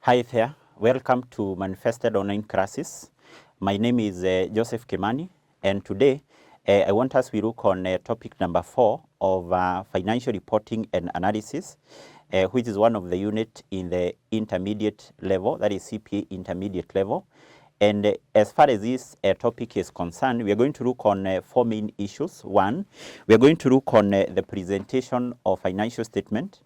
Hi there, welcome to Manifested Online Classes. My name is Joseph Kimani, and today I want us to look on topic number 4 of financial reporting and analysis, which is one of the unit in the intermediate level, that is CPA intermediate level. And as far as this topic is concerned, we are going to look on 4 main issues. One, we are going to look on the presentation of financial statement,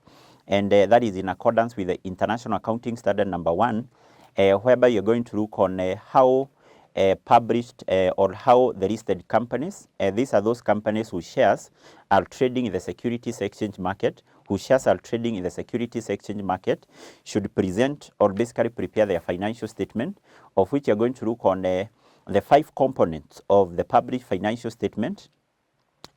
and that is in accordance with the International Accounting Standard number 1, whereby you're going to look on how published or how the listed companies, these are those companies whose shares are trading in the securities exchange market, should present or basically prepare their financial statement, of which you're going to look on the 5 components of the published financial statement,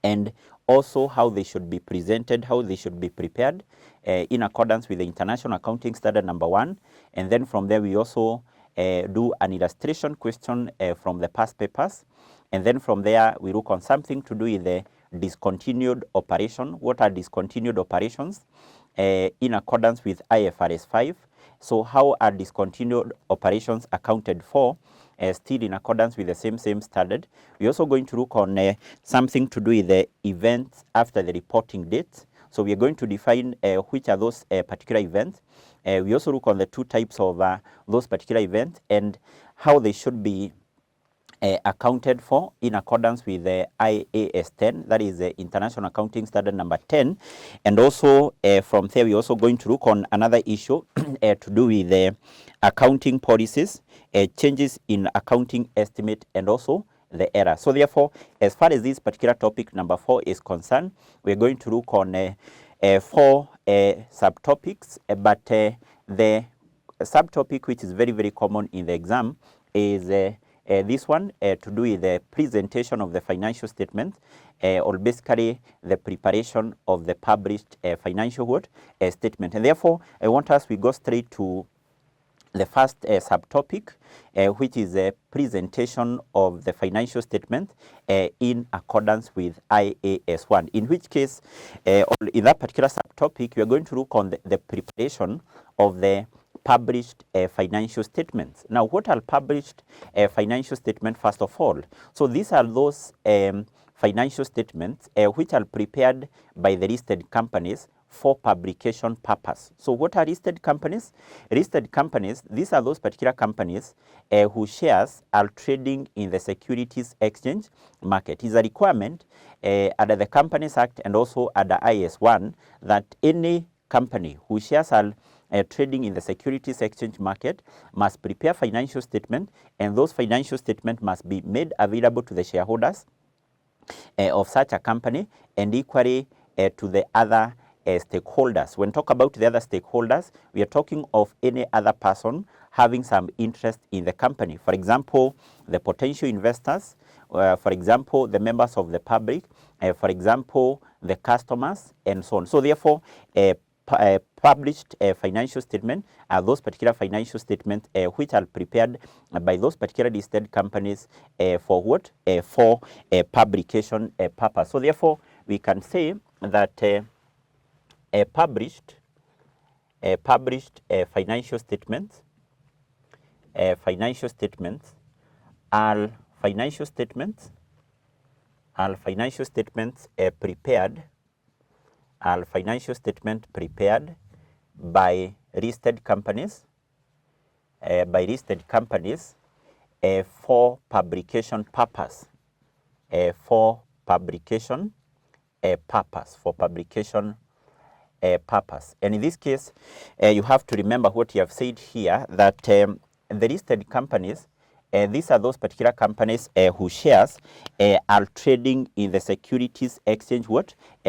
and also how they should be presented, how they should be prepared in accordance with the International Accounting Standard number 1. And then from there, we also do an illustration question from the past papers. And then from there, we look on something to do with the discontinued operation. What are discontinued operations in accordance with IFRS 5? So how are discontinued operations accounted for? Still in accordance with the same standard. We're also going to look on something to do with the events after the reporting date. So we are going to define which are those particular events. We also look on the 2 types of those particular events and how they should be accounted for in accordance with the IAS 10, that is the International Accounting Standard number 10. And also from there, we're also going to look on another issue to do with the accounting policies, changes in accounting estimate, and also the error. So therefore, as far as this particular topic number 4 is concerned, we're going to look on 4 subtopics, but the subtopic which is very common in the exam is this one to do with the presentation of the financial statement, or basically the preparation of the published financial statement. And therefore, I want us, we go straight to the first subtopic, which is a presentation of the financial statement in accordance with IAS 1. In which case, in that particular subtopic, we are going to look on the preparation of the published financial statements. Now, what are published financial statements first of all? So these are those financial statements which are prepared by the listed companies for publication purpose. So what are listed companies? Listed companies, these are those particular companies whose shares are trading in the securities exchange market. It is a requirement under the Companies Act and also under IAS 1 that any company whose shares are trading in the securities exchange market must prepare financial statement, and those financial statements must be made available to the shareholders of such a company, and equally to the other stakeholders. When talk about the other stakeholders, we are talking of any other person having some interest in the company. For example, the potential investors, for example, the members of the public, for example, the customers, and so on. So therefore, published financial statement are those particular financial statements which are prepared by those particular listed companies for what? For publication purpose. So therefore, we can say that published financial statements are financial statements prepared by listed companies for publication purpose. And in this case, you have to remember what you have said here, that the listed companies, these are those particular companies whose shares are trading in the securities exchange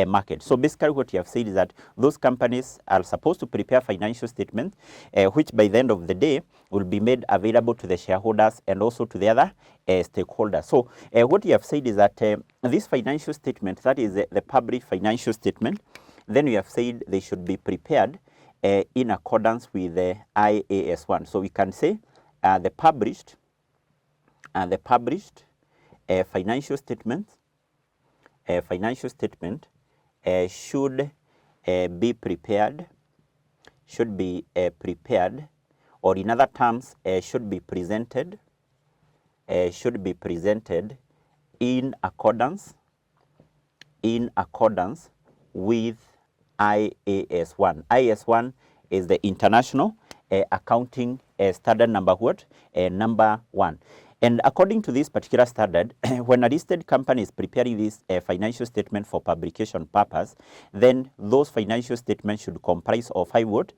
market. So basically what you have said is that those companies are supposed to prepare financial statements which by the end of the day will be made available to the shareholders and also to the other stakeholders. So what you have said is that this financial statement, that is the published financial statement, then we have said they should be prepared in accordance with the IAS 1. So we can say the published financial statement should be prepared, or in other terms, should be presented in accordance with IAS1. IAS1 is the international accounting standard number what? Number 1. And according to this particular standard, when a listed company is preparing this financial statement for publication purpose, then those financial statements should comprise of 5 what?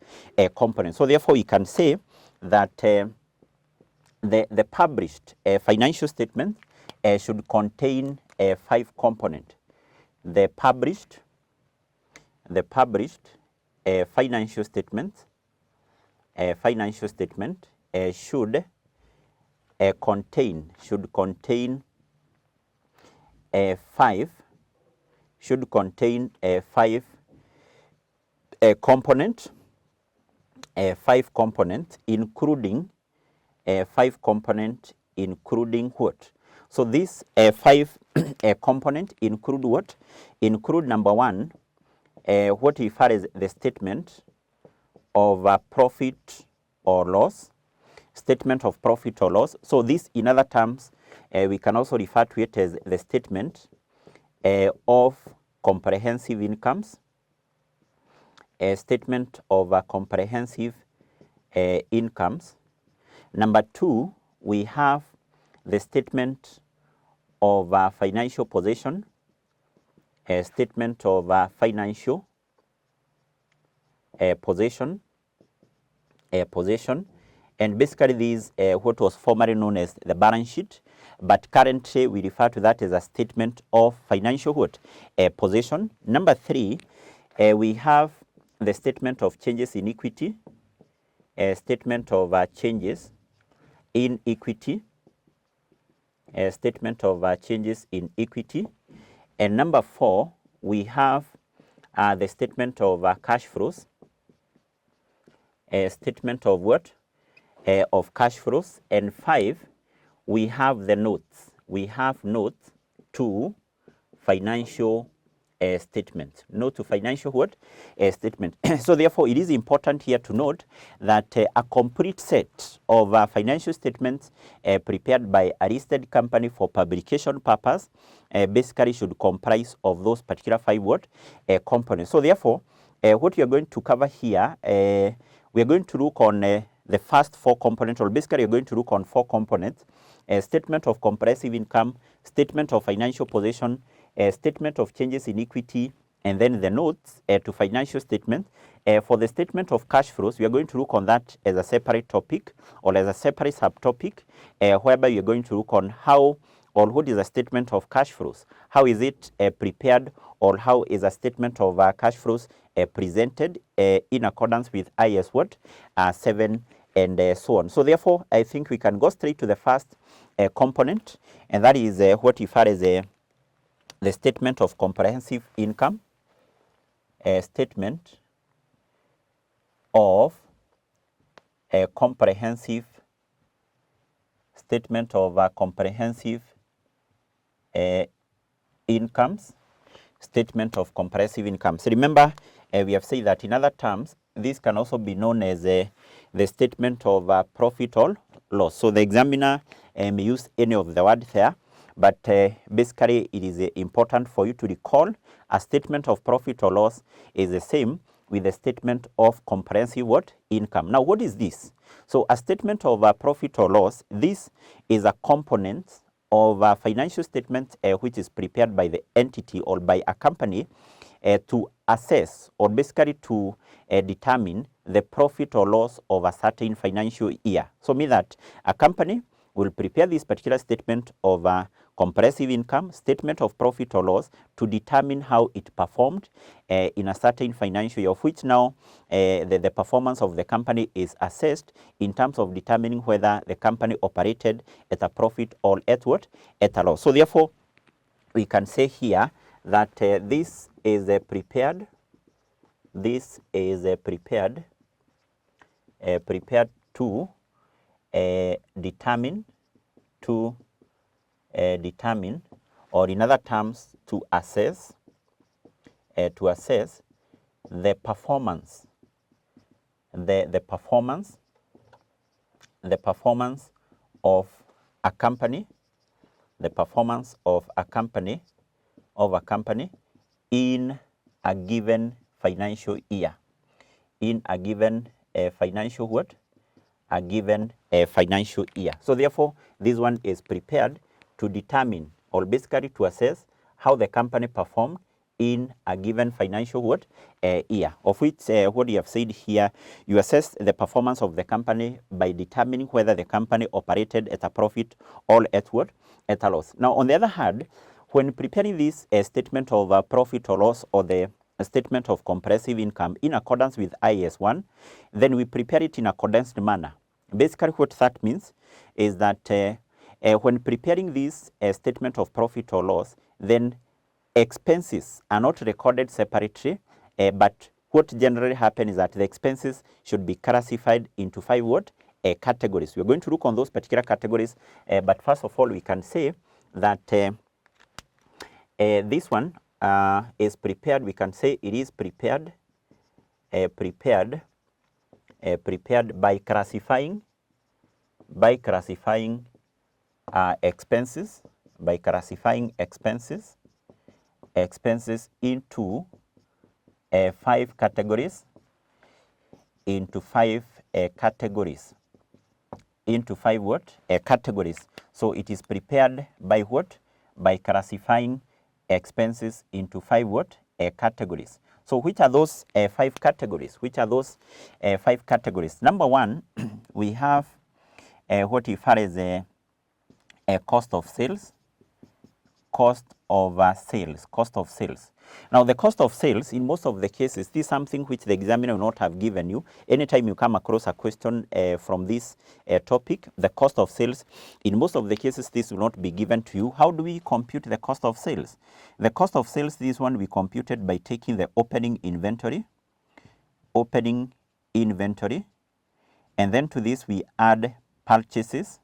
Components. So therefore, we can say that the published financial statement should contain 5 components. The published financial statement should contain 5 components, including 5 components including what? So these 5 components include what? Include number 1, what we refer as the statement of profit or loss. Statement of profit or loss. So this, in other terms, we can also refer to it as the statement of comprehensive incomes. A statement of comprehensive incomes. Number 2, we have the statement of financial position, a statement of financial position, and basically these what was formerly known as the balance sheet, but currently we refer to that as a statement of financial what? Position. Number 3, we have the statement of changes in equity, a statement of changes in equity, a statement of changes in equity. And number 4, we have the statement of cash flows, a statement of what? Of cash flows. And 5, we have the notes. We have notes to financial statement. Note to financial what? Statement. So therefore, it is important here to note that a complete set of financial statements prepared by a listed company for publication purpose basically should comprise of those particular 5 what? Components. So therefore, what we are going to cover here, we are going to look on the first 4 components, or basically we are going to look on 4 components: a statement of comprehensive income, statement of financial position, a statement of changes in equity, and then the notes to financial statement. For the statement of cash flows, we are going to look on that as a separate topic or as a separate subtopic, whereby we are going to look on how or what is a statement of cash flows, how is it prepared, or how is a statement of cash flows presented in accordance with IAS what? 7 and so on. So therefore, I think we can go straight to the first component, and that is what we refer as the statement of comprehensive income, a statement of a comprehensive incomes, statement of comprehensive incomes. Remember, we have said that in other terms, this can also be known as the statement of profit or loss. So the examiner may use any of the words there, but basically it is important for you to recall a statement of profit or loss is the same with the statement of comprehensive what? Income. Now, what is this? So a statement of profit or loss, this is a component of a financial statement which is prepared by the entity or by a company to assess or basically to determine the profit or loss of a certain financial year. So mean that a company will prepare this particular statement of comprehensive income, statement of profit or loss, to determine how it performed in a certain financial year, of which now the performance of the company is assessed in terms of determining whether the company operated at a profit or at what? At a loss. So therefore, we can say here that this is prepared to determine, or in other terms, to assess the performance, the performance of a company, the performance of a company in a given financial year, in a given financial what? A given financial year. So therefore, this one is prepared to determine, or basically to assess how the company performed in a given financial what? Year, of which what you have said here, you assess the performance of the company by determining whether the company operated at a profit or at what? At a loss. Now, on the other hand, when preparing this statement of profit or loss, or the statement of comprehensive income in accordance with IAS 1, then we prepare it in a condensed manner. Basically, what that means is that when preparing this statement of profit or loss, then expenses are not recorded separately, but what generally happens is that the expenses should be classified into 5 what? Categories. We're going to look on those particular categories, but first of all, we can say that this one is prepared. We can say it is prepared by classifying expenses, into 5 categories, into 5 categories. So it is prepared by what? By classifying expenses into 5 what? Categories. So which are those 5 categories? Number 1, we have what we refer as a cost of sales. Cost of sales. Now, the cost of sales, in most of the cases, this is something which the examiner will not have given you. Anytime you come across a question from this topic, the cost of sales, in most of the cases, this will not be given to you. How do we compute the cost of sales? The cost of sales, this one we computed by taking the opening inventory, and then to this we add purchases,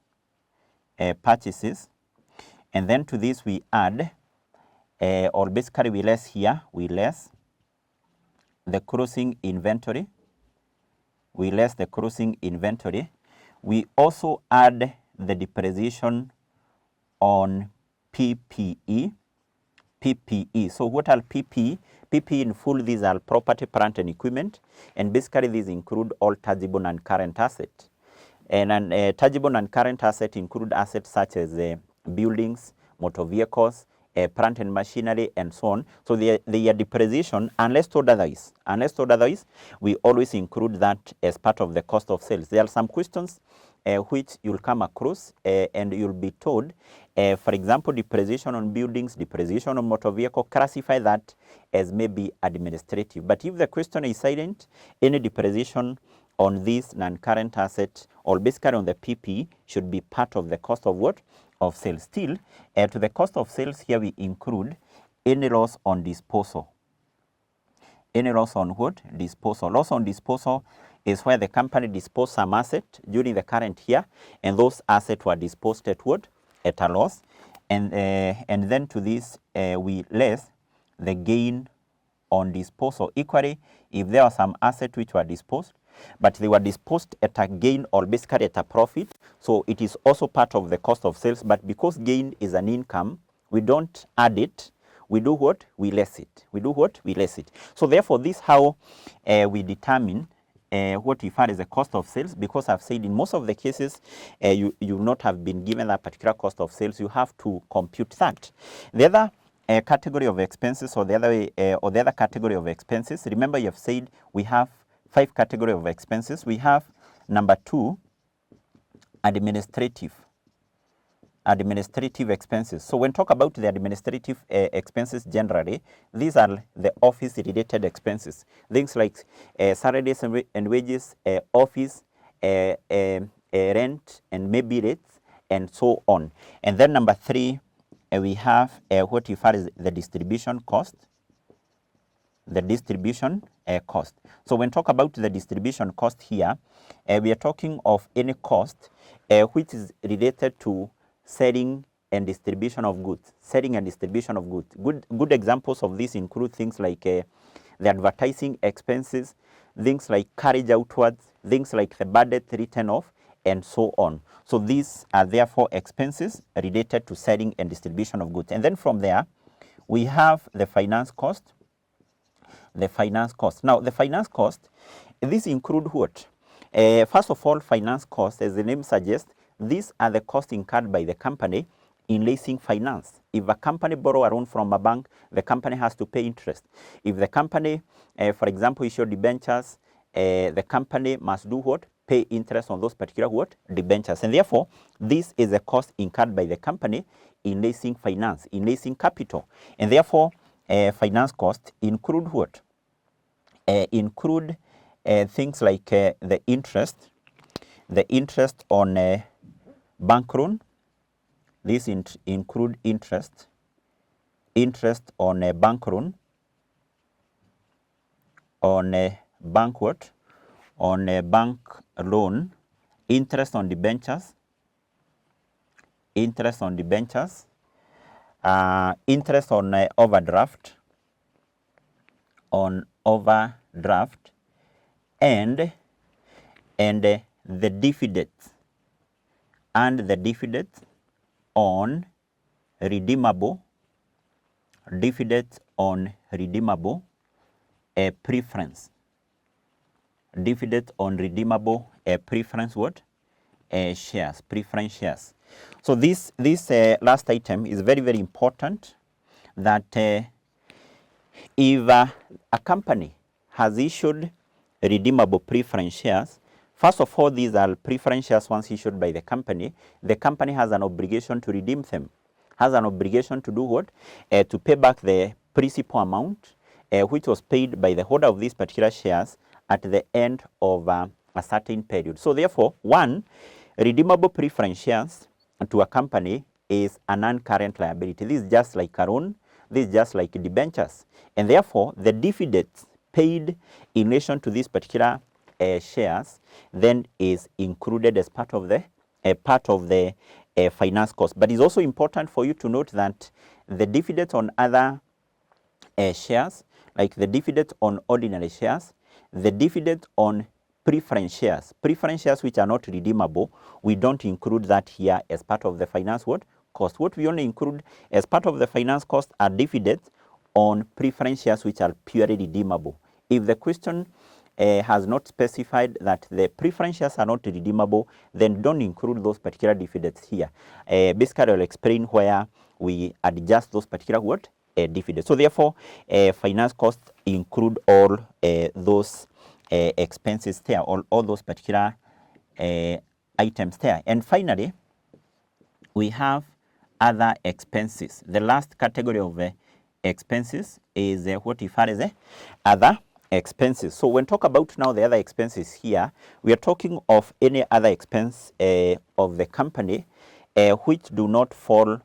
and then to this we add, or basically we less here, we less the closing inventory. We also add the depreciation on PPE. So what are PPE? PPE in full, these are property, plant and equipment, and basically these include all tangible and current assets. And tangible and current assets include assets such as buildings, motor vehicles, plant and machinery, and so on. So the depreciation, unless told otherwise, we always include that as part of the cost of sales. There are some questions which you'll come across and you'll be told, for example, depreciation on buildings, depreciation on motor vehicle, classify that as maybe administrative. But if the question is silent, any depreciation on this non-current asset, or basically on the PP, should be part of the cost of what? Of sales. Still, to the cost of sales here we include any loss on disposal. Any loss on what? Disposal. Loss on disposal is where the company disposed some asset during the current year, and those assets were disposed at what? At a loss. And then to this we less the gain on disposal. Equally, if there are some assets which were disposed, but they were disposed at a gain or basically at a profit, so it is also part of the cost of sales. But because gain is an income, we don't add it. We do what? We less it. So therefore, this is how we determine what we refer as the cost of sales, because I've said in most of the cases you will not have been given that particular cost of sales. You have to compute that. The other category of expenses, or the other category of expenses, remember you have said we have 5 categories of expenses. We have number 2, administrative expenses. So when talk about the administrative expenses, generally these are the office related expenses, things like salaries and wages, office, rent and maybe rates, and so on. And then number 3, we have what you refer as the distribution cost. So when talk about the distribution cost here, we are talking of any cost which is related to selling and distribution of goods. Good examples of this include things like the advertising expenses, things like carriage outwards, things like the budget written off, and so on. So these are therefore expenses related to selling and distribution of goods. And then from there, we have the finance cost. The finance cost. Now, the finance cost, this include what? First of all, finance cost, as the name suggests, these are the costs incurred by the company in raising finance. If a company borrow a loan from a bank, the company has to pay interest. If the company, for example, issue debentures, the company must do what? Pay interest on those particular what? Debentures. And therefore, this is a cost incurred by the company in raising finance, in raising capital. And therefore, finance cost include what? Include things like the interest on bank loan. This include interest on a bank loan, on a bank what? On a bank loan, interest on debentures, interest on overdraft, and the dividends, on redeemable preference. Dividend on redeemable preference what? Shares, preference shares. So this last item is very, very important, that if a company has issued redeemable preference shares, first of all, these are preference shares once issued by the company has an obligation to redeem them, has an obligation to do what? To pay back the principal amount which was paid by the holder of these particular shares at the end of a certain period. So therefore, one, redeemable preference shares to a company is a non-current liability. This is just like a loan, this is just like debentures. And therefore, the dividends paid in relation to these particular shares then is included as part of the finance cost. But it's also important for you to note that the dividends on other shares, like the dividend on ordinary shares, the dividend on preference shares which are not redeemable, we don't include that here as part of the finance cost. What we only include as part of the finance cost are dividends on preference shares which are purely redeemable. If the question has not specified that the preference shares are not redeemable, then don't include those particular dividends here. Basically, I'll explain where we adjust those particular dividends. So therefore, finance costs include all those expenses there, all those particular items there. And finally, we have other expenses. The last category of expenses is what referred as other expenses. So when talk about now the other expenses here, we are talking of any other expense of the company which do not fall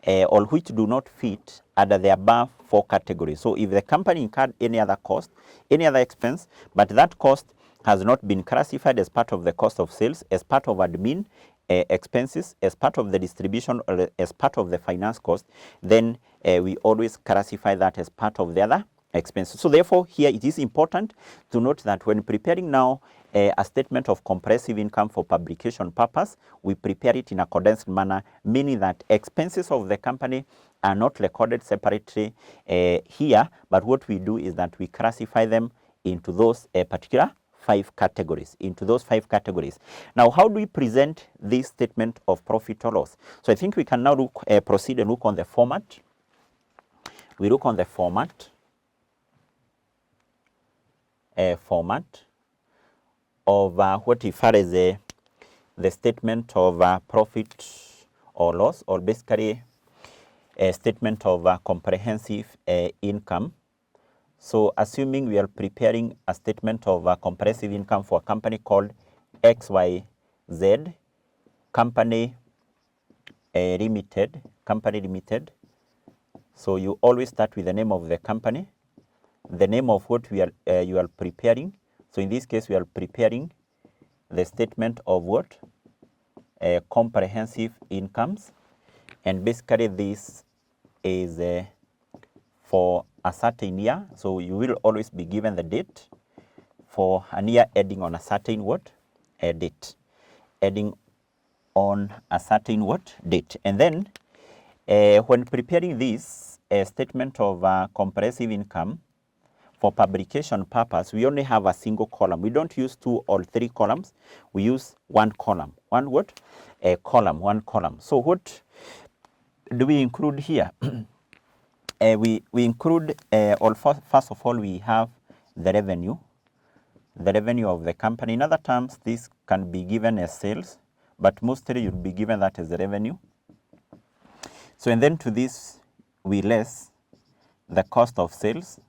or which do not fit under the above four categories. So if the company incurred any other cost, any other expense, but that cost has not been classified as part of the cost of sales, as part of admin expenses, as part of the distribution, or as part of the finance cost, then we always classify that as part of the other expenses. So therefore, here it is important to note that when preparing now a statement of comprehensive income for publication purpose, we prepare it in a condensed manner, meaning that expenses of the company are not recorded separately here, but what we do is that we classify them into those particular five categories, Now, how do we present this statement of profit or loss? So I think we can now proceed and look on the format. We look on the format of what referred as the statement of profit or loss, or basically a statement of comprehensive income. So assuming we are preparing a statement of comprehensive income for a company called XYZ Company Limited. So you always start with the name of the company, the name of what you are preparing. So in this case, we are preparing the statement of what? Comprehensive incomes. And basically this is for a certain year. So you will always be given the date for an year ending on a certain what? A date. Ending on a certain what? Date. And then when preparing this statement of comprehensive income, for publication purpose, we only have a single column. We don't use 2 or 3 columns. We use one column. One what? A column, one column. So what do we include here? We include, first of all, we have the revenue of the company. In other terms, this can be given as sales, but mostly you'll be given that as the revenue. So, and then to this, we less the cost of sales.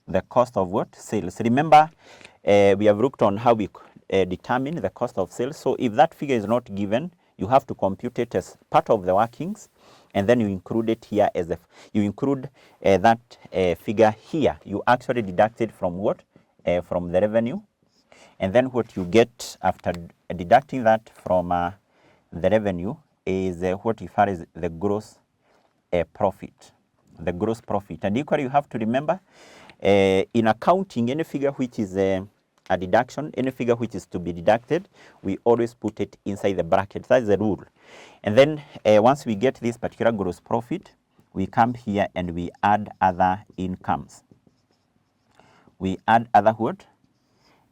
The cost of what? Sales. Remember, we have looked on how we determine the cost of sales. So if that figure is not given, you have to compute it as part of the workings, and then you include it here as you include that figure here. You actually deduct it from what? From the revenue, and then what you get after deducting that from the revenue is what you refer as the gross profit. The gross profit. And equally, you have to remember, in accounting, any figure which is a deduction, any figure which is to be deducted, we always put it inside the bracket. That's the rule. And then once we get this particular gross profit, we come here and we add other incomes. We add other what?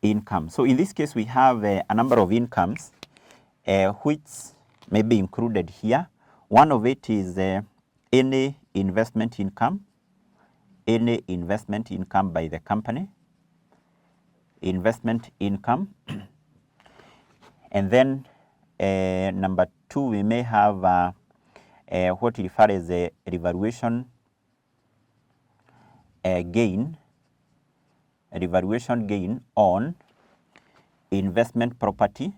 Income. So in this case, we have a number of incomes which may be included here. One of it is any investment income. Any investment income by the company, investment income. And then number 2, we may have what we refer as a revaluation gain, a revaluation gain on investment property,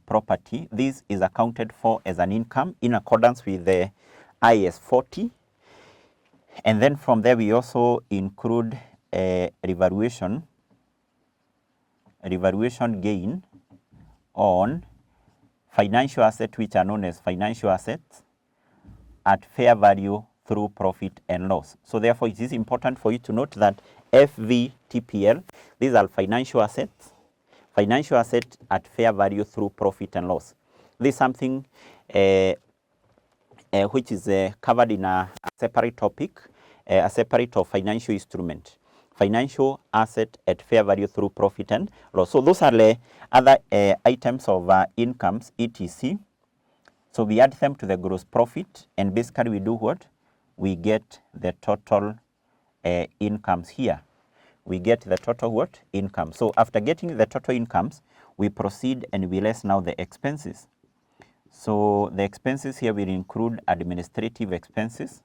property. This is accounted for as an income in accordance with the IAS 40. And then from there, we also include a revaluation gain on financial assets, which are known as financial assets at fair value through profit and loss. So therefore, it is important for you to note that FVTPL, these are financial assets at fair value through profit and loss. This is something which is covered in a separate topic, a separate of financial instrument. Financial asset at fair value through profit and loss. So those are the other items of incomes, etc. So we add them to the gross profit, and basically we do what? We get the total incomes here. We get the total what? Income. So after getting the total incomes, we proceed and we less now the expenses. So the expenses here will include administrative expenses.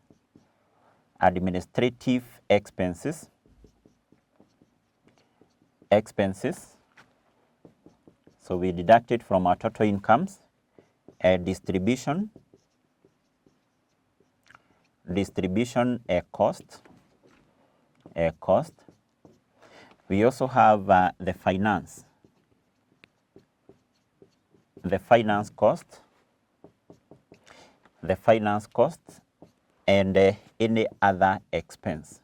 So we deduct it from our total incomes. Distribution cost. We also have the finance cost, and any other expense,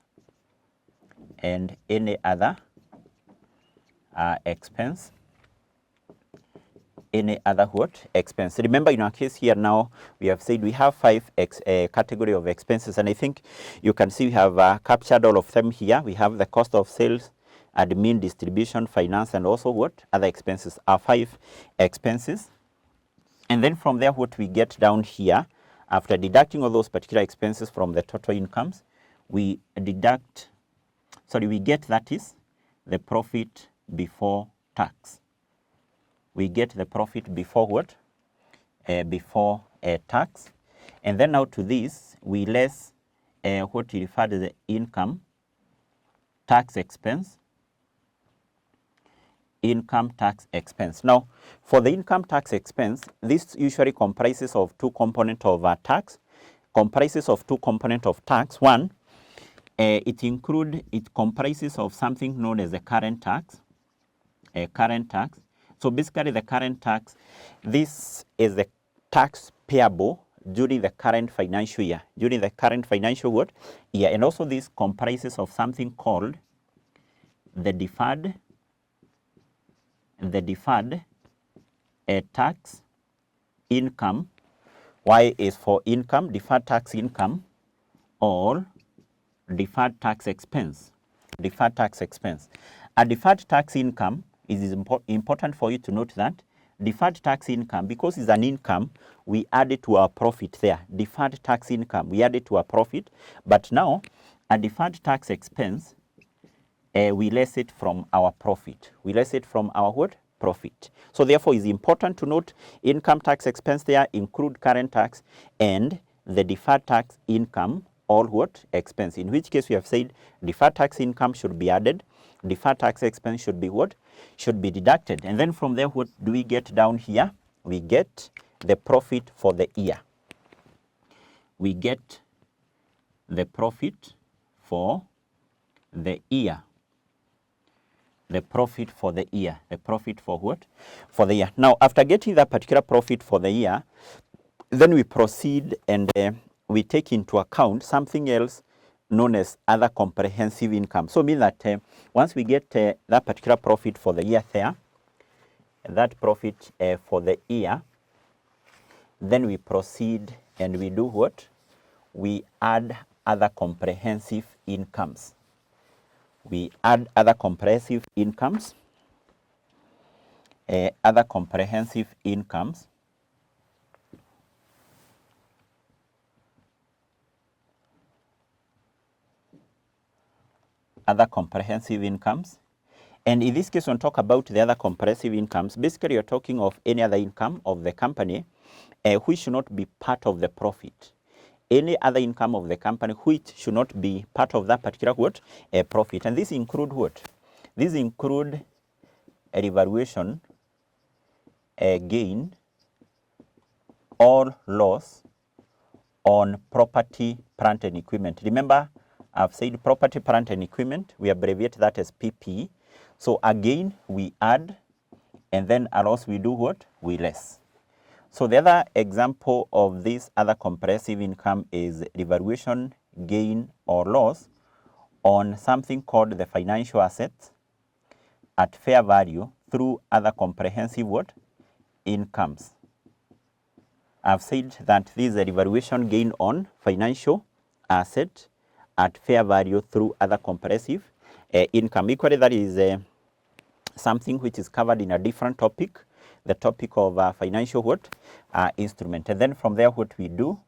any other what? Expense. Remember, in our case here now, we have said we have 5 category of expenses, and I think you can see we have captured all of them here. We have the cost of sales, admin, distribution, finance, and also what? Other expenses are 5 expenses. And then from there, what we get down here, after deducting all those particular expenses from the total incomes, we get, that is, the profit before tax. We get the profit before what? Before tax. And then now to this, we less what we refer to the income tax expense. Income tax expense. Now, for the income tax expense, this usually comprises of 2 components of tax. Comprises of 2 components of tax. One, it comprises of something known as the current tax. So basically, the current tax, this is the tax payable during the current financial year, during the current financial year. And also this comprises of something called the deferred tax income. Y is for income, deferred tax income, or deferred tax expense. Deferred tax expense. A deferred tax income is important for you to note that deferred tax income, because it's an income, we add it to our profit there. Deferred tax income, we add it to our profit. But now, a deferred tax expense, we less it from our profit. We less it from our what? Profit. So therefore, it's important to note income tax expense there, include current tax, and the deferred tax income, all what? Expense. In which case we have said deferred tax income should be added, deferred tax expense should be what? Should be deducted. And then from there, what do we get down here? We get the profit for the year. We get the profit for the year. The profit for the year. The profit for what? For the year. Now, after getting that particular profit for the year, then we proceed and we take into account something else known as other comprehensive income. So mean that once we get that particular profit for the year there, that profit for the year, then we proceed and we do what? We add other comprehensive incomes. We add other comprehensive incomes. Other comprehensive incomes. Other comprehensive incomes. And in this case, when we talk about the other comprehensive incomes, basically you're talking of any other income of the company which should not be part of the profit. Any other income of the company which should not be part of that particular what? Profit. And this include what? These include a revaluation, a gain, or loss on property, plant, and equipment. Remember, I've said property, plant, and equipment. We abbreviate that as PP. So again, we add, and then a loss we do what? We less. So the other example of this other comprehensive income is revaluation, gain, or loss on something called the financial assets at fair value through other comprehensive what? Incomes. I've said that this is a revaluation gain on financial asset at fair value through other comprehensive income. Equally, that is something which is covered in a different topic, the topic of financial what? Instrument. And then from there, what we do,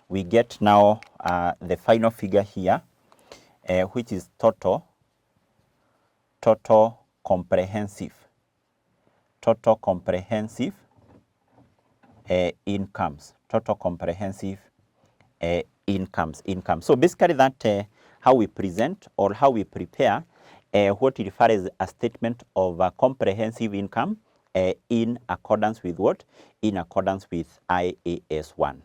we get now the final figure here, which is total comprehensive incomes. Total comprehensive incomes. So basically that how we present or how we prepare what we refer as a statement of comprehensive income in accordance with what? In accordance with IAS 1.